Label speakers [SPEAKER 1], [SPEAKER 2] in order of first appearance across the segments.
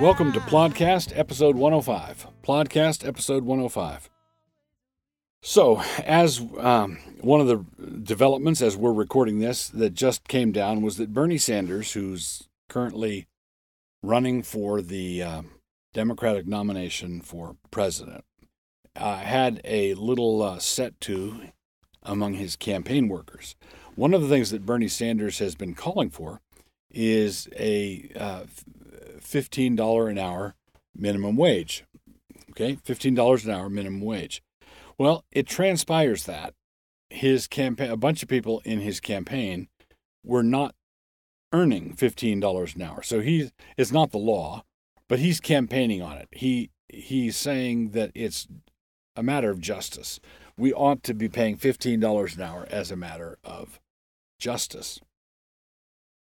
[SPEAKER 1] Welcome to Plodcast, episode 105. Plodcast, episode 105. So, as one of the developments as we're recording this that just came down was that Bernie Sanders, who's currently running for the Democratic nomination for president, had a little set-to among his campaign workers. One of the things that Bernie Sanders has been calling for is a $15 an hour minimum wage. Okay, $15 an hour minimum wage. Well, it transpires that his campaign, a bunch of people in his campaign were not earning $15 an hour. So it's not the law, but he's campaigning on it. He's saying that it's a matter of justice. We ought to be paying $15 an hour as a matter of justice.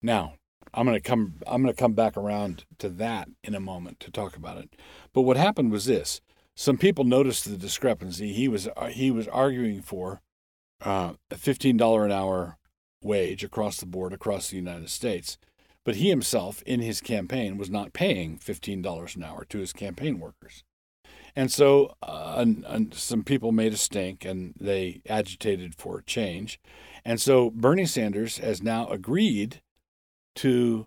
[SPEAKER 1] Now, I'm going to come back around to that in a moment to talk about it. But what happened was this: some people noticed the discrepancy. He was arguing for a $15 an hour wage across the board across the United States, but he himself in his campaign was not paying $15 an hour to his campaign workers. And so some people made a stink and they agitated for change. And so Bernie Sanders has now agreed to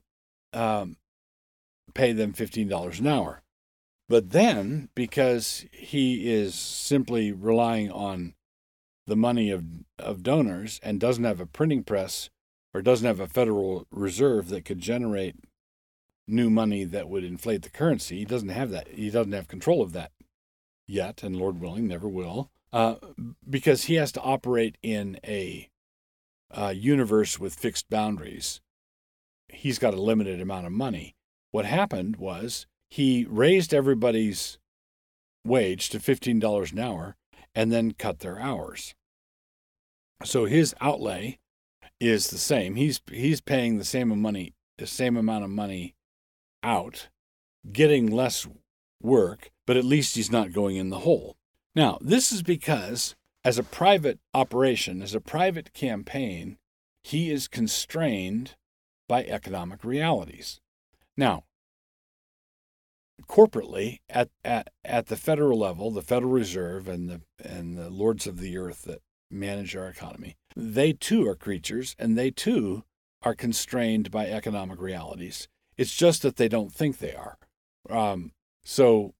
[SPEAKER 1] pay them $15 an hour. But then, because he is simply relying on the money of donors and doesn't have a printing press or doesn't have a Federal Reserve that could generate new money that would inflate the currency, he doesn't have that. He doesn't have control of that yet, and Lord willing, never will, because he has to operate in a universe with fixed boundaries. He's got a limited amount of money. What happened was he raised everybody's wage to $15 an hour and then cut their hours. So his outlay is the same. He's paying the same amount of money out, getting less work, but at least he's not going in the hole. Now, this is because as a private operation, as a private campaign, he is constrained by economic realities. Now, corporately, at the federal level, the Federal Reserve and the lords of the earth that manage our economy, they too are creatures, and they too are constrained by economic realities. It's just that they don't think they are. So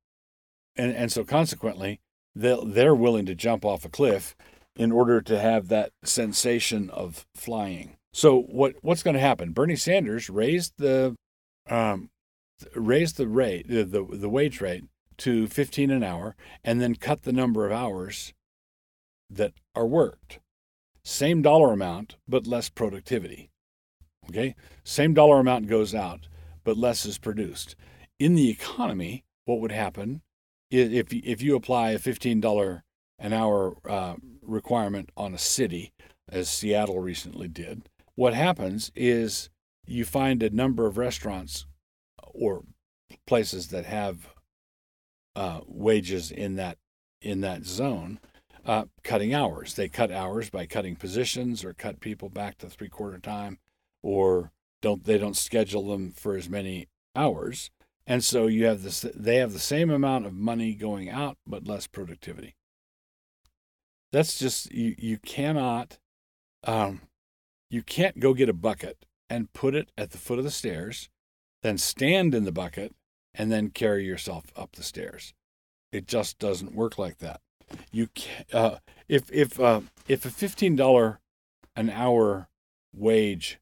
[SPEAKER 1] consequently, they're willing to jump off a cliff in order to have that sensation of flying. So what's going to happen? Bernie Sanders raised the rate, the wage rate to $15 an hour, and then cut the number of hours that are worked. Same dollar amount, but less productivity. Okay, same dollar amount goes out, but less is produced. In the economy, what would happen is if you apply a $15 an hour requirement on a city, as Seattle recently did, what happens is you find a number of restaurants or places that have wages in that zone cutting hours. They cut hours by cutting positions or cut people back to 3/4 time, or they don't schedule them for as many hours. And so you have this. They have the same amount of money going out, but less productivity. That's just you cannot. You can't go get a bucket and put it at the foot of the stairs, then stand in the bucket, and then carry yourself up the stairs. It just doesn't work like that. You can, if a $15 an hour wage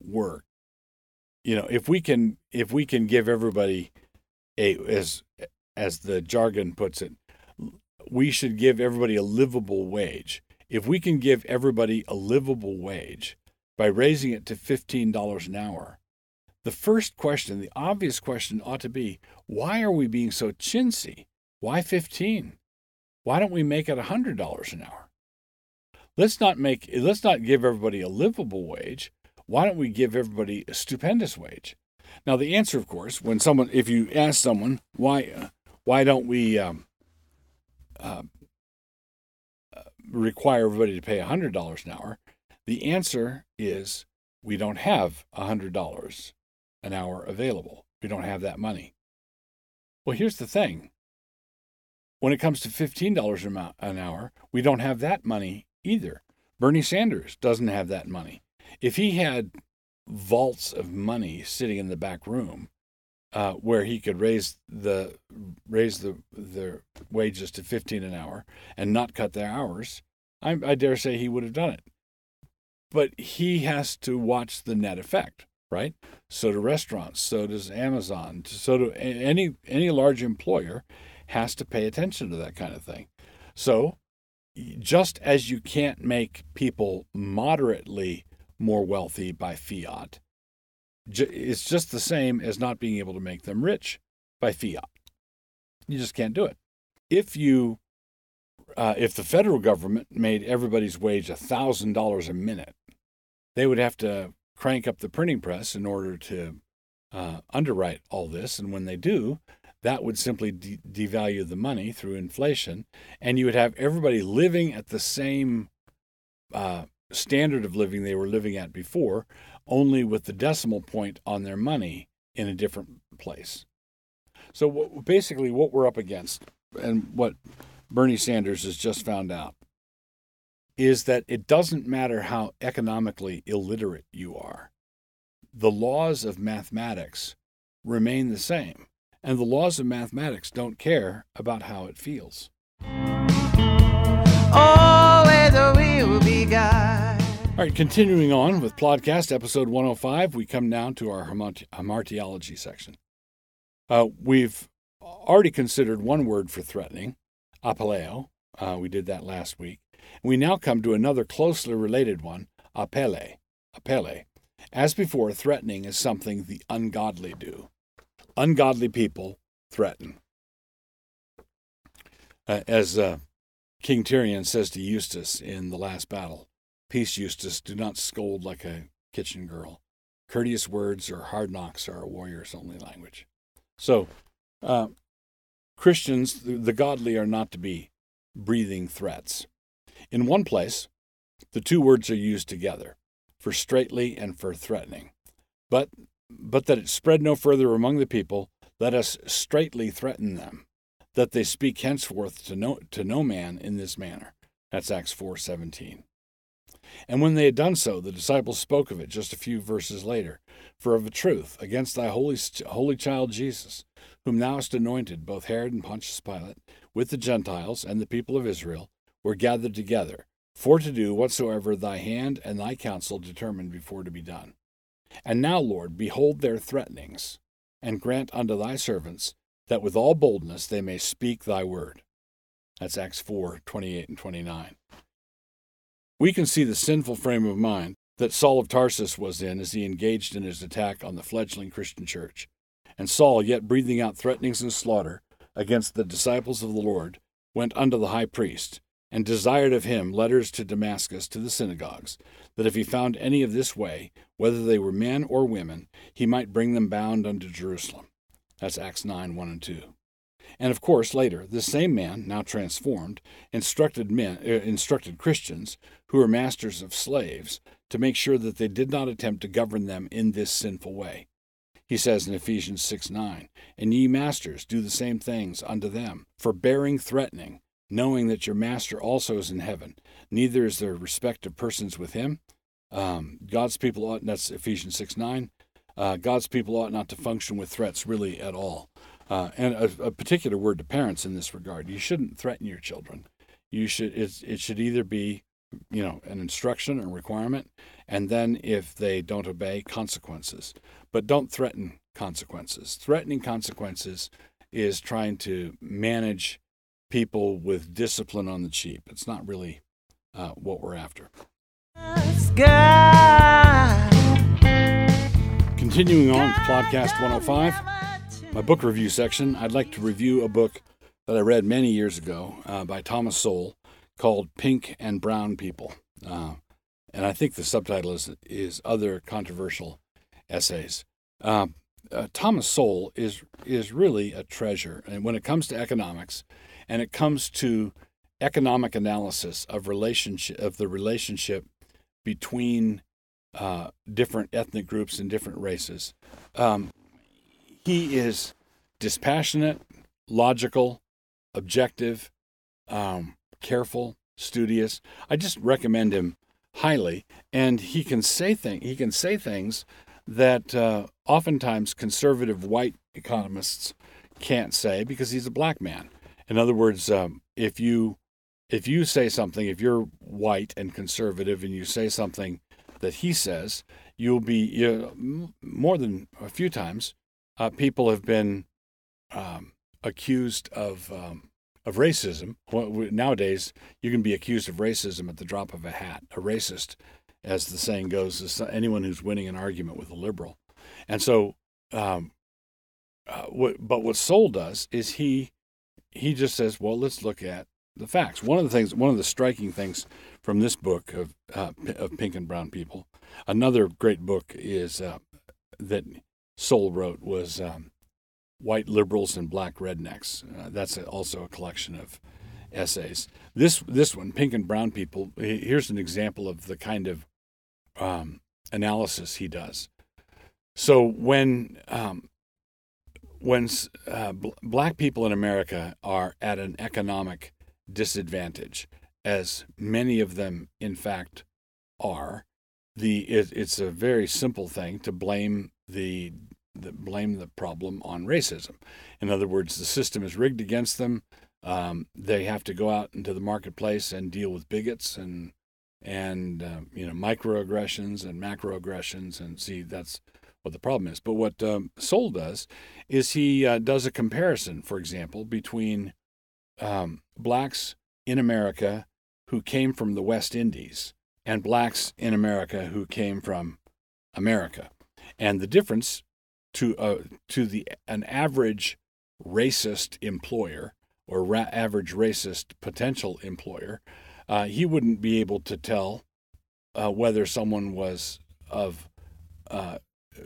[SPEAKER 1] work, if we can give everybody as the jargon puts it, we should give everybody a livable wage. If we can give everybody a livable wage by raising it to $15 an hour, the first question, the obvious question ought to be, why are we being so chintzy? Why 15? Why don't we make it $100 an hour? Let's not give everybody a livable wage. Why don't we give everybody a stupendous wage? Now, the answer, of course, if you ask someone, why don't we require everybody to pay $100 an hour? The answer is we don't have $100 an hour available. We don't have that money. Well, here's the thing. When it comes to $15 an hour, we don't have that money either. Bernie Sanders doesn't have that money. If he had vaults of money sitting in the back room where he could raise the wages to $15 an hour and not cut their hours, I dare say he would have done it. But he has to watch the net effect, right? So do restaurants, so does Amazon, so do any large employer has to pay attention to that kind of thing. So just as you can't make people moderately more wealthy by fiat, it's just the same as not being able to make them rich by fiat. You just can't do it. If the federal government made everybody's wage $1,000 a minute, they would have to crank up the printing press in order to underwrite all this. And when they do, that would simply devalue the money through inflation. And you would have everybody living at the same standard of living they were living at before, only with the decimal point on their money in a different place. So basically what we're up against, and what Bernie Sanders has just found out, is that it doesn't matter how economically illiterate you are. The laws of mathematics remain the same, and the laws of mathematics don't care about how it feels.
[SPEAKER 2] Oh, whether we will be God.
[SPEAKER 1] All right, continuing on with Plodcast, episode 105, we come now to our hamartiology section. We've already considered one word for threatening, apelei. We did that last week. We now come to another closely related one, Apelei. As before, threatening is something the ungodly do. Ungodly people threaten. As King Tyrion says to Eustace in the last battle, "Peace, Eustace, do not scold like a kitchen girl. Courteous words or hard knocks are a warrior's only language." So, Christians, the godly, are not to be breathing threats. In one place, the two words are used together, for straitly and for threatening. But that it spread no further among the people, let us straitly threaten them, that they speak henceforth to no man in this manner. That's Acts 4:17. And when they had done so, the disciples spoke of it just a few verses later. "For of a truth, against thy holy child Jesus, whom thou hast anointed, both Herod and Pontius Pilate, with the Gentiles and the people of Israel, were gathered together, for to do whatsoever thy hand and thy counsel determined before to be done. And now, Lord, behold their threatenings, and grant unto thy servants that with all boldness they may speak thy word." That's Acts 4:28 and 29. We can see the sinful frame of mind that Saul of Tarsus was in as he engaged in his attack on the fledgling Christian church. And Saul, yet breathing out threatenings and slaughter against the disciples of the Lord, went unto the high priest, and desired of him letters to Damascus to the synagogues, that if he found any of this way, whether they were men or women, he might bring them bound unto Jerusalem. That's Acts 9:1 and 2. And of course, later, this same man, now transformed, instructed Christians who were masters of slaves to make sure that they did not attempt to govern them in this sinful way. He says in Ephesians 6:9, "And ye masters, do the same things unto them, forbearing threatening, knowing that your master also is in heaven. Neither is there respect of persons with him." God's people ought, that's Ephesians 6:9, God's people ought not to function with threats really at all. And a particular word to parents in this regard: you shouldn't threaten your children. It should either be, an instruction or requirement, and then if they don't obey, consequences. But don't threaten consequences. Threatening consequences is trying to manage people with discipline on the cheap. It's not really what we're after. Continuing on with Plodcast 105, my book review section, I'd like to review a book that I read many years ago by Thomas Sowell called Pink and Brown People. And I think the subtitle is Other Controversial Essays. Thomas Sowell is really a treasure. And when it comes to economics, and it comes to economic analysis of the relationship between different ethnic groups and different races, he is dispassionate, logical, objective, careful, studious. I just recommend him highly, and he can say things that oftentimes conservative white economists can't say because he's a black man. In other words, if you say something, if you're white and conservative and you say something that he says, you'll be more than a few times. People have been accused of racism. Nowadays, you can be accused of racism at the drop of a hat. A racist, as the saying goes, is anyone who's winning an argument with a liberal. And so, what Sowell does is he just says, well, let's look at the facts. One of the striking things from this book of Pink and Brown People, another great book is that Sowell wrote was White Liberals and Black Rednecks. That's also a collection of essays. This one, Pink and Brown People, here's an example of the kind of analysis he does. So when black people in America are at an economic disadvantage, as many of them in fact are, it's a very simple thing to blame the problem on racism. In other words, the system is rigged against them. They have to go out into the marketplace and deal with bigots and microaggressions and macroaggressions, and see that's what the problem is. But what Sowell does is he does a comparison, for example, between blacks in America who came from the West Indies and blacks in America who came from America, and the difference to an average racist employer or average racist potential employer, he wouldn't be able to tell whether someone was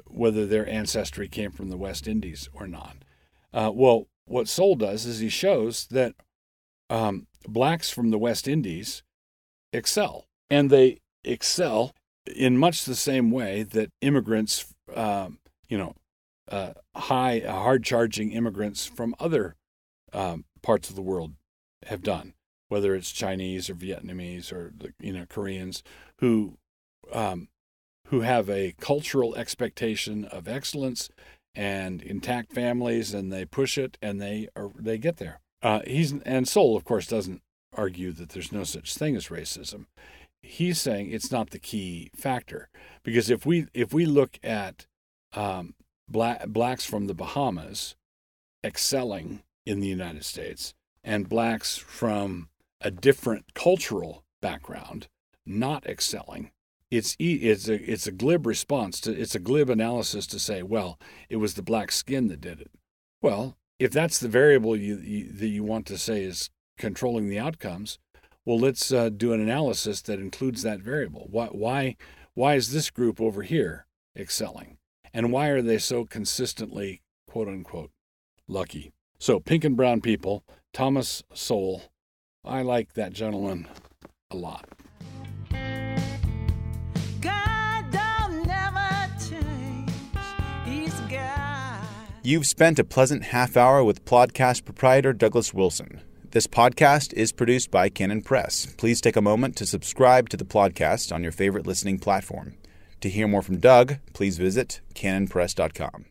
[SPEAKER 1] whether their ancestry came from the West Indies or not. Well, what Sowell does is he shows that blacks from the West Indies excel, and they excel in much the same way that immigrants, hard-charging immigrants from other parts of the world have done, whether it's Chinese or Vietnamese or Koreans who have a cultural expectation of excellence and intact families, and they push it and they get there. And Sowell, of course, doesn't argue that there's no such thing as racism. He's saying it's not the key factor, because if we look at blacks from the Bahamas excelling in the United States and blacks from a different cultural background not excelling, it's a glib response it's a glib analysis to say, well, it was the black skin that did it. Well, if that's the variable that you want to say is controlling the outcomes, well, let's do an analysis that includes that variable. Why is this group over here excelling? And why are they so consistently, quote unquote, lucky? So, Pink and Brown People, Thomas Sowell. I like that gentleman a lot.
[SPEAKER 2] God don't never change. He's God.
[SPEAKER 3] You've spent a pleasant half hour with Plodcast proprietor Douglas Wilson. This podcast is produced by Canon Press. Please take a moment to subscribe to the Plodcast on your favorite listening platform. To hear more from Doug, please visit canonpress.com.